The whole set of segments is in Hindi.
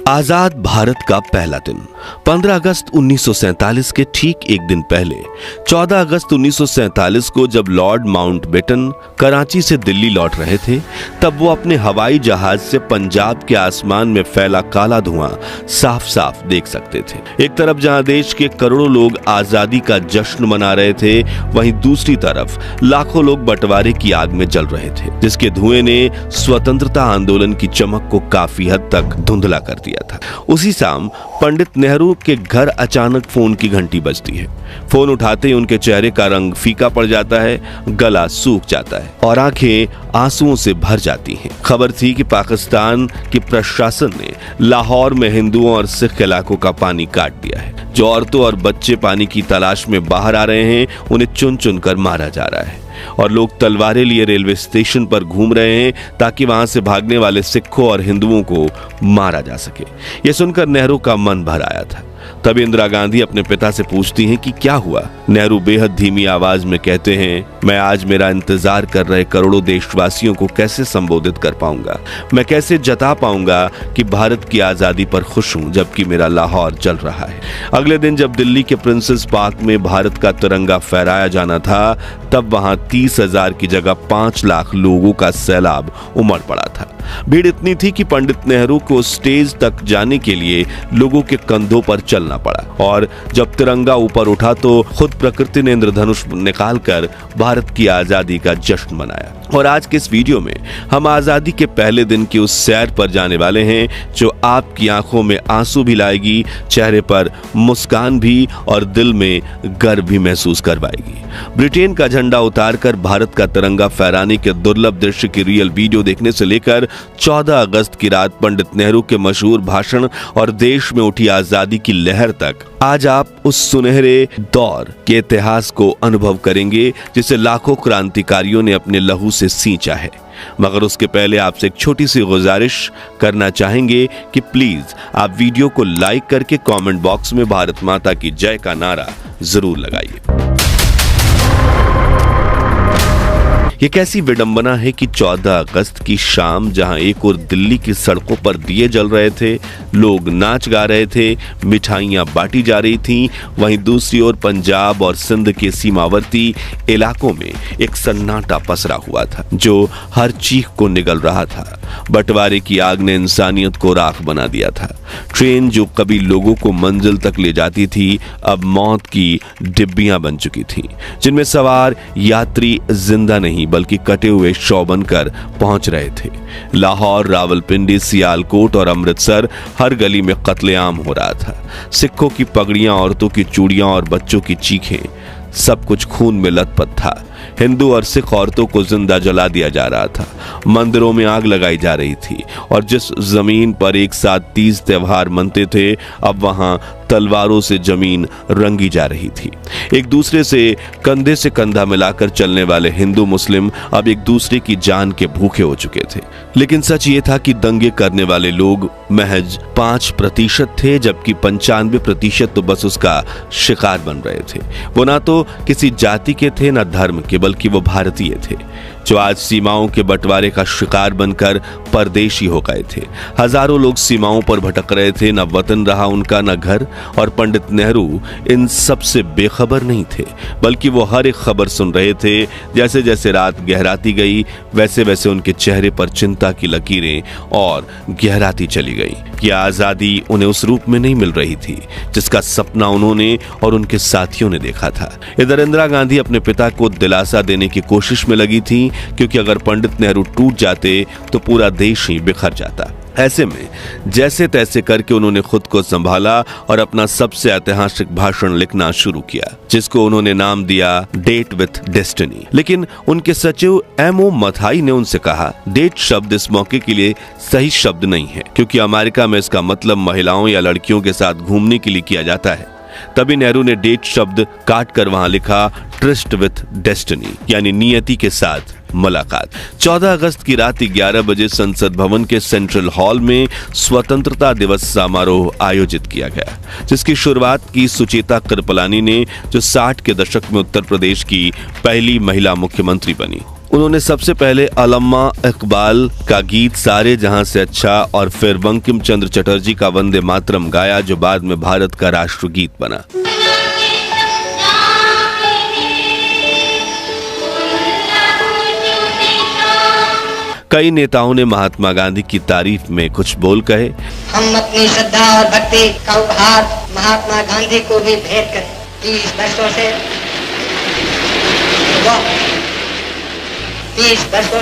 आजाद भारत का पहला दिन 15 अगस्त 1947 के ठीक एक दिन पहले 14 अगस्त 1947 को जब लॉर्ड माउंटबेटन कराची से दिल्ली लौट रहे थे, तब वो अपने हवाई जहाज से पंजाब के आसमान में फैला काला धुआं साफ साफ देख सकते थे। एक तरफ जहां देश के करोड़ों लोग आजादी का जश्न मना रहे थे, वहीं दूसरी तरफ लाखों लोग बंटवारे की आग में जल रहे थे, जिसके धुएं ने स्वतंत्रता आंदोलन की चमक को काफी हद तक धुंधला कर दिया था। उसी शाम पंडित नेहरू के घर अचानक फोन की घंटी बजती है। फोन उठाते ही उनके चेहरे का रंग फीका पड़ जाता है, गला सूख जाता है और आंखें आंसुओं से भर जाती हैं। खबर थी कि पाकिस्तान के प्रशासन ने लाहौर में हिंदुओं और सिख इलाकों का पानी काट दिया है। जो औरतों और बच्चे पानी की तलाश में बाहर आ रहे हैं, उन्हें चुन चुन कर मारा जा रहा है और लोग तलवारें लिए रेलवे स्टेशन पर घूम रहे हैं ताकि वहां से भागने वाले सिखों और हिंदुओं को मारा जा सके। यह सुनकर नेहरू का मन भर आया था। तब इंदिरा गांधी अपने पिता से पूछती हैं कि क्या हुआ। नेहरू बेहद धीमी आवाज में कहते हैं, मैं आज मेरा इंतजार कर रहे करोड़ों देशवासियों को कैसे संबोधित कर पाऊंगा, मैं कैसे जता पाऊंगा कि भारत की आजादी पर खुश हूं जबकि मेरा लाहौर जल रहा है। अगले दिन जब दिल्ली के प्रिंसेस पार्क में भारत का तिरंगा फहराया जाना था, तब वहां 30,000 की जगह 5 लाख लोगों का सैलाब उमड़ पड़ा था। भीड़ इतनी थी कि पंडित नेहरू को स्टेज तक जाने के लिए लोगों के कंधों पर चलना पड़ा और जब तिरंगा ऊपर उठा तो खुद प्रकृति ने इंद्रधनुष निकालकर भारत की आजादी का जश्न मनाया। और आज के इस वीडियो में हम आजादी के पहले दिन की उस सैर पर जाने वाले हैं जो आपकी आंखों में आंसू भी लाएगी, चेहरे पर मुस्कान भी और दिल में गर्व भी महसूस करवाएगी। ब्रिटेन का झंडा उतारकर भारत का तिरंगा फहराने के दुर्लभ दृश्य की रियल वीडियो देखने से लेकर 14 अगस्त की रात पंडित नेहरू के मशहूर भाषण और देश में उठी आजादी की लहर तक, आज आप उस सुनहरे दौर के इतिहास को अनुभव करेंगे जिसे लाखों क्रांतिकारियों ने अपने लहू से सींचा है। मगर उसके पहले आपसे एक छोटी सी गुजारिश करना चाहेंगे कि प्लीज आप वीडियो को लाइक करके कमेंट बॉक्स में भारत माता की जय का नारा जरूर लगाइए। ये कैसी विडंबना है कि 14 अगस्त की शाम जहां एक ओर दिल्ली की सड़कों पर दिए जल रहे थे, लोग नाच गा रहे थे, मिठाइयां बांटी जा रही थीं, वहीं दूसरी ओर पंजाब और सिंध के सीमावर्ती इलाकों में एक सन्नाटा पसरा हुआ था जो हर चीख को निगल रहा था। बंटवारे की आग ने इंसानियत को राख बना दिया था। ट्रेन जो कभी लोगों को मंजिल तक ले जाती थी, अब मौत की डिब्बियां बन चुकी थीं, जिनमें सवार यात्री जिंदा नहीं बल्कि कटे हुए शव बनकर पहुंच रहे थे। लाहौर, रावलपिंडी, सियालकोट और अमृतसर, हर गली में कत्लेआम हो रहा था। सिखों की पगड़ियां, औरतों की चूड़ियां और बच्चों की चीखें, सब कुछ खून में लथपथ था। हिंदू और सिख औरतों को जिंदा जला दिया जा रहा था, मंदिरों में आग लगाई जा रही थी और जिस जमीन पर एक साथ 30 त्योहार मनते थे, अब वहां तलवारों से जमीन रंगी जा रही थी। एक दूसरे से कंधा मिलाकर चलने वाले हिंदू मुस्लिम अब एक दूसरे की जान के भूखे हो चुके थे। लेकिन सच ये था कि दंगे करने वाले लोग महज 5% थे, जबकि 95% तो बस उसका शिकार बन रहे थे। वो ना तो किसी जाति के थे ना धर्म के, बल्कि वो भारतीय थे जो आज सीमाओं के बंटवारे का शिकार बनकर परदेशी हो गए थे। हजारों लोग सीमाओं पर भटक रहे थे, न वतन रहा उनका न घर। और पंडित नेहरू इन सब से बेखबर नहीं थे, बल्कि वो हर एक खबर सुन रहे थे। जैसे जैसे रात गहराती गई, वैसे वैसे उनके चेहरे पर चिंता की लकीरें और गहराती चली गई कि आजादी उन्हें उस रूप में नहीं मिल रही थी जिसका सपना उन्होंने और उनके साथियों ने देखा था। इधर इंदिरा गांधी अपने पिता को दिलासा देने की कोशिश में लगी थी, क्योंकि अगर पंडित नेहरू टूट जाते तो पूरा देश ही बिखर जाता। ऐसे में जैसे तैसे करके उन्होंने खुद को संभाला और अपना सबसे ऐतिहासिक भाषण लिखना शुरू किया, जिसको उन्होंने नाम दिया डेट विथ डेस्टिनी। लेकिन उनके सचिव M.O. मथाई ने उनसे कहा, डेट शब्द इस मौके के लिए सही शब्द नहीं है, क्योंकि अमेरिका में इसका मतलब महिलाओं या लड़कियों के साथ घूमने के लिए किया जाता है। तभी नेहरू ने डेट शब्द काट कर वहां लिखा ट्रिस्ट विथ डेस्टिनी, यानी नियति के साथ मुलाकात। 14 अगस्त की रात 11 बजे संसद भवन के सेंट्रल हॉल में स्वतंत्रता दिवस समारोह आयोजित किया गया, जिसकी शुरुआत की सुचेता कृपलानी ने, जो 60 के दशक में उत्तर प्रदेश की पहली महिला मुख्यमंत्री बनी। उन्होंने सबसे पहले अल्लामा इकबाल का गीत सारे जहां से अच्छा और फिर बंकिम चंद्र चटर्जी का वंदे मातरम गाया, जो बाद में भारत का राष्ट्रगीत बना। कई नेताओं ने महात्मा गांधी की तारीफ में कुछ बोल कहे। हम अपनी श्रद्धा और भक्ति का उपहार महात्मा गांधी को भी भेंट करें। 30 वर्षों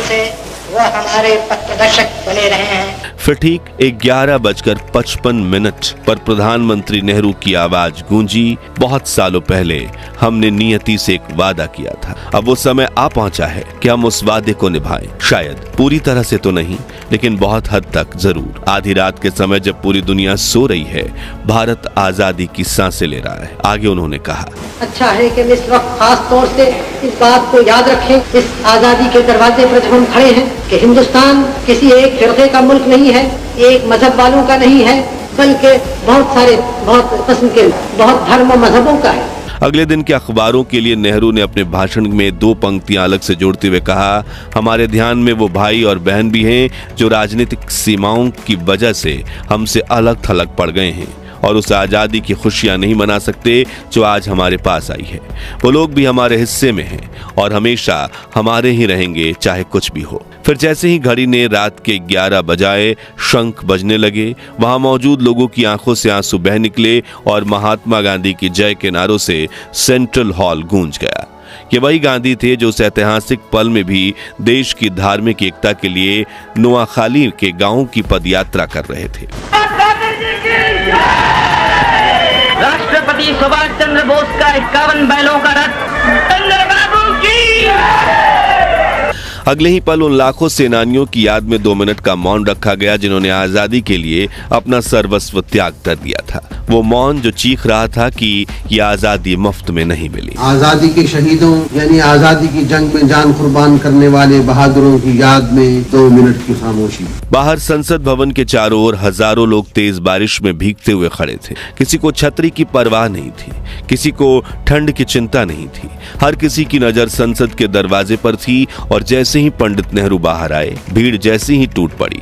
से वो हमारे पथ प्रदर्शक बने रहे हैं। फिर ठीक 11:55 पर प्रधानमंत्री नेहरू की आवाज गूंजी। बहुत सालों पहले हमने नियति से एक वादा किया था, अब वो समय आ पहुंचा है कि हम उस वादे को निभाएं। शायद पूरी तरह से तो नहीं, लेकिन बहुत हद तक जरूर। आधी रात के समय जब पूरी दुनिया सो रही है, भारत आजादी की सांसें ले रहा है। आगे उन्होंने कहा, अच्छा है कि इस वक्त खास तौर से इस बात को याद रखें, इस आजादी के दरवाजे पर जब हम खड़े हैं, कि हिंदुस्तान किसी एक फिरके का मुल्क नहीं है, एक मजहब वालों का नहीं है, बल्कि बहुत सारे बहुत किस्म के बहुत धर्म और मजहबों का है। अगले दिन के अखबारों के लिए नेहरू ने अपने भाषण में 2 पंक्तियां अलग से जोड़ते हुए कहा, हमारे ध्यान में वो भाई और बहन भी हैं जो राजनीतिक सीमाओं की वजह से हमसे अलग थलग पड़ गए हैं और उस आजादी की खुशियां नहीं मना सकते जो आज हमारे पास आई है। वो लोग भी हमारे हिस्से में हैं और हमेशा हमारे ही रहेंगे, चाहे कुछ भी हो। फिर जैसे ही घड़ी ने रात के 11 बजाए, शंख बजने लगे। वहां मौजूद लोगों की आंखों से आंसू बह निकले और महात्मा गांधी की जय के नारों से सेंट्रल हॉल गूंज गया। ये वही गांधी थे जो उस ऐतिहासिक पल में भी देश की धार्मिक एकता के लिए नोआखाली के गांवों की पदयात्रा कर रहे थे। राष्ट्रपति सुभाष चंद्र बोस का 51 बैलों का रथ बाबू की। अगले ही पल उन लाखों सेनानियों की याद में 2 मिनट का मौन रखा गया जिन्होंने आजादी के लिए अपना सर्वस्व त्याग कर दिया था। वो मौन जो चीख रहा था कि ये आजादी मुफ्त में नहीं मिली। आजादी के शहीदों यानी आजादी की जंग में जान कुर्बान करने वाले बहादुरों की याद में 2 मिनट की खामोशी। बाहर संसद भवन के चारों ओर हजारों लोग तेज बारिश में भीगते हुए खड़े थे। किसी को छतरी की परवाह नहीं थी, किसी को ठंड की चिंता नहीं थी। हर किसी की नजर संसद के दरवाजे पर थी और जैसे ही पंडित नेहरू बाहर आए, भीड़ जैसे ही टूट पड़ी।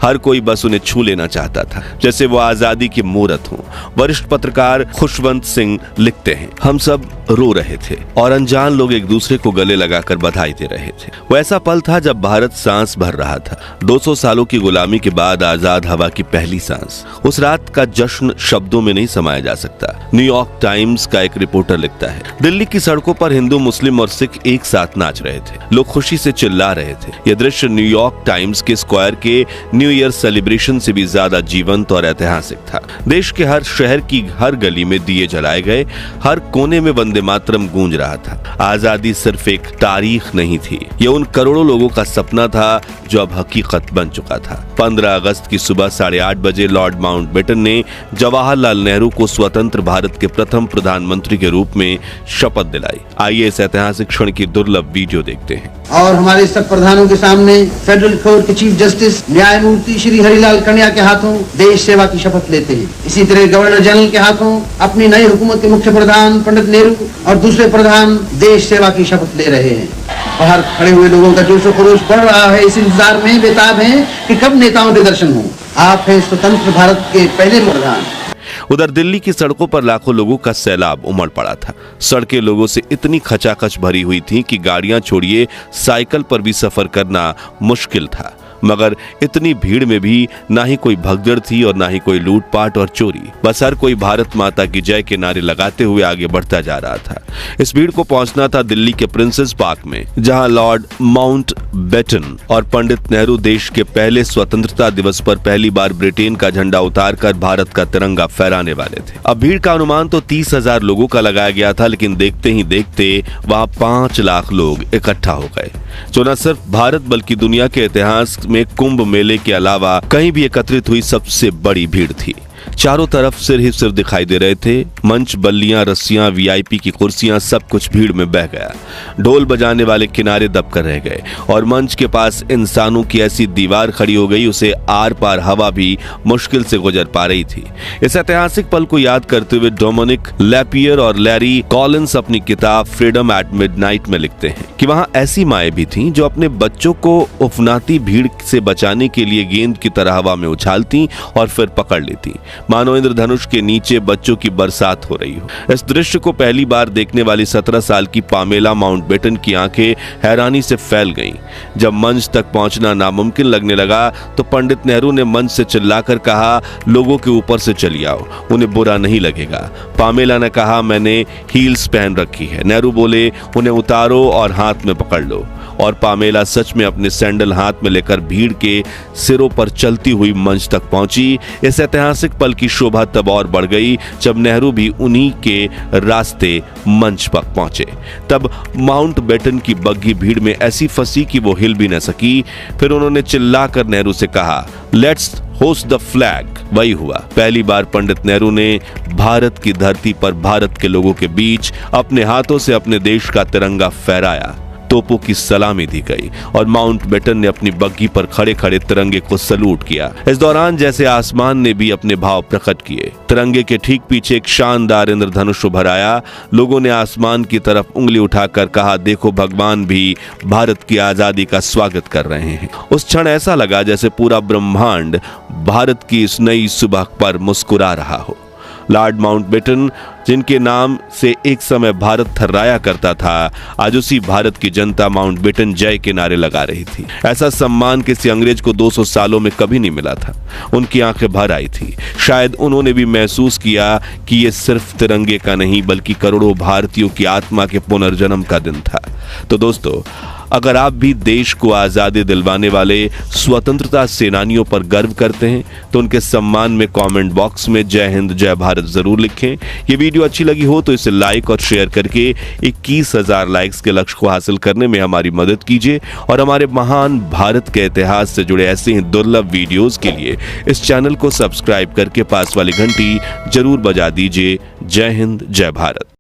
हर कोई बस उन्हें छू लेना चाहता था, जैसे वो आजादी की मूरत हो। वरिष्ठ पत्रकार खुशवंत सिंह लिखते हैं, हम सब रो रहे थे और अनजान लोग एक दूसरे को गले लगाकर बधाई दे रहे थे। वो ऐसा पल था जब भारत सांस भर रहा था। 200 सालों की गुलामी के बाद आजाद हवा की पहली सांस। उस रात का जश्न शब्दों में नहीं समाया जा सकता। न्यूयॉर्क टाइम्स का एक रिपोर्टर लिखता है, दिल्ली की सड़कों पर हिंदू, मुस्लिम और सिख एक साथ नाच रहे थे। लोग खुशी से चिल्ला रहे थे। यह दृश्य न्यूयॉर्क टाइम्स के स्क्वायर के न्यू ईयर सेलिब्रेशन से भी ज्यादा जीवंत और ऐतिहासिक था। देश के हर शहर की हर गली में दिए जलाए गए, हर कोने में वंदे मातरम गूंज रहा था। आजादी सिर्फ एक तारीख नहीं थी, यह उन करोड़ों लोगों का सपना था जो अब हकीकत बन चुका था। 15 अगस्त की सुबह 8:30 बजे लॉर्ड माउंटबेटन ने जवाहरलाल नेहरू को स्वतंत्र भारत के प्रथम प्रधानमंत्री के रूप में शपथ दिलाई। आइए इस ऐतिहासिक क्षण की दुर्लभ वीडियो देखते हैं। और हमारे सब प्रधानों के सामने फेडरल कोर्ट के चीफ जस्टिस न्यायमूर्ति श्री हरिलाल कन्या के हाथों देश सेवा की शपथ लेते हैं। इसी तरह गवर्नर जनरल के हाथों अपनी नई हुकूमत के मुख्य प्रधान पंडित नेहरू और दूसरे प्रधान देश सेवा की शपथ ले रहे हैं। बाहर खड़े हुए लोगों का जोश खरोश बढ़ रहा है। इस इंतजार में बेताब हैं कि कब नेताओं के दर्शन हों। आप हैं स्वतंत्र भारत के पहले प्रधान। उधर दिल्ली की सड़कों पर लाखों लोगों का सैलाब उमड़ पड़ा था। सड़कें लोगों से इतनी खचाखच भरी हुई थी कि गाड़ियां छोड़िए, साइकिल पर भी सफर करना मुश्किल था। मगर इतनी भीड़ में भी ना ही कोई भगदड़ थी और ना ही कोई लूटपाट और चोरी। बस हर कोई भारत माता की जय के नारे लगाते हुए आगे बढ़ता जा रहा था। इस भीड़ को पहुंचना था दिल्ली के प्रिंसेस पार्क में, जहां लॉर्ड माउंटबेटन और पंडित नेहरू देश के पहले स्वतंत्रता दिवस पर पहली बार ब्रिटेन का झंडा उतारकर भारत का तिरंगा फहराने वाले थे। अब भीड़ का अनुमान तो 30,000 लोगों का लगाया गया था, लेकिन देखते ही देखते वहां 5 लाख लोग इकट्ठा हो गए, जो न सिर्फ भारत बल्कि दुनिया के इतिहास में कुंभ मेले के अलावा कहीं भी एकत्रित हुई सबसे बड़ी भीड़ थी। चारों तरफ सिर ही सिर दिखाई दे रहे थे। मंच, बल्लियां, रस्सियां, वीआईपी की कुर्सियां, सब कुछ भीड़ में बह गया। ढोल बजाने वाले किनारे दबकर रह गए और मंच के पास इंसानों की ऐसी दीवार खड़ी हो गई, उसे आर पार हवा भी मुश्किल से गुजर पा रही थी। इस ऐतिहासिक पल को याद करते हुए डोमिनिक लैपियर और लैरी कॉलिंस अपनी किताब फ्रीडम एट मिडनाइट में लिखते हैं कि वहां ऐसी माएं भी थीं जो अपने बच्चों को उफनाती भीड़ से बचाने के लिए गेंद की तरह हवा में उछालती और फिर पकड़ लेती, मानो इंद्रधनुष के नीचे बच्चों की बरसात हो रही हो। इस दृश्य को पहली बार देखने वाली 17 साल की पामेला माउंटबेटन की आंखें हैरानी से फैल गईं। जब मंच तक पहुंचना नामुमकिन लगने लगा तो पंडित नेहरू ने मंच से चिल्लाकर कहा, लोगों के ऊपर से चली आओ, उन्हें बुरा नहीं लगेगा। पामेला ने कहा, मैंने हील्स पहन रखी है। नेहरू बोले, उन्हें उतारो और हाथ में पकड़ लो। और पामेला सच में अपने सैंडल हाथ में लेकर भीड़ के सिरों पर चलती हुई मंच तक पहुंची। इस ऐतिहासिक पल की शोभा तब और बढ़ गई जब नेहरू भी उन्हीं के रास्ते मंच पर पहुंचे। तब माउंटबेटन की बग्घी भीड़ में ऐसी फंसी कि वो हिल भी न सकी। फिर उन्होंने चिल्लाकर नेहरू से कहा, लेट्स होस्ट द फ्लैग। वही हुआ। पहली बार पंडित नेहरू ने भारत की धरती पर भारत के लोगों के बीच अपने हाथों से अपने देश का तिरंगा फहराया। तोपों की सलामी दी गई और माउंटबेटन ने अपनी बग्घी पर खड़े खड़े तिरंगे को सलूट किया। इस दौरान जैसे आसमान ने भी अपने भाव प्रकट किए। तिरंगे के ठीक पीछे एक शानदार इंद्रधनुष उभर आया। लोगों ने आसमान की तरफ उंगली उठाकर कहा, देखो भगवान भी भारत की आजादी का स्वागत कर रहे हैं। उस क्षण ऐसा लगा जैसे पूरा ब्रह्मांड भारत की इस नई सुबह पर मुस्कुरा रहा हो। लॉर्ड माउंटबेटन, जिनके नाम से एक समय भारत थर्राया करता था, आज उसी भारत की जनता माउंटबेटन जय के नारे लगा रही थी। ऐसा सम्मान किसी अंग्रेज को 200 सालों में कभी नहीं मिला था। उनकी आंखें भर आई थी। शायद उन्होंने भी महसूस किया कि ये सिर्फ तिरंगे का नहीं बल्कि करोड़ों भारतीयों की आत्मा के पुनर्जन्म का दिन था। तो दोस्तों, अगर आप भी देश को आजादी दिलवाने वाले स्वतंत्रता सेनानियों पर गर्व करते हैं तो उनके सम्मान में कमेंट बॉक्स में जय हिंद जय भारत जरूर लिखें। ये वीडियो अच्छी लगी हो तो इसे लाइक और शेयर करके 21,000 लाइक्स के लक्ष्य को हासिल करने में हमारी मदद कीजिए और हमारे महान भारत के इतिहास से जुड़े ऐसे ही दुर्लभ वीडियोस के लिए इस चैनल को सब्सक्राइब करके पास वाली घंटी जरूर बजा दीजिए। जय हिंद जय भारत।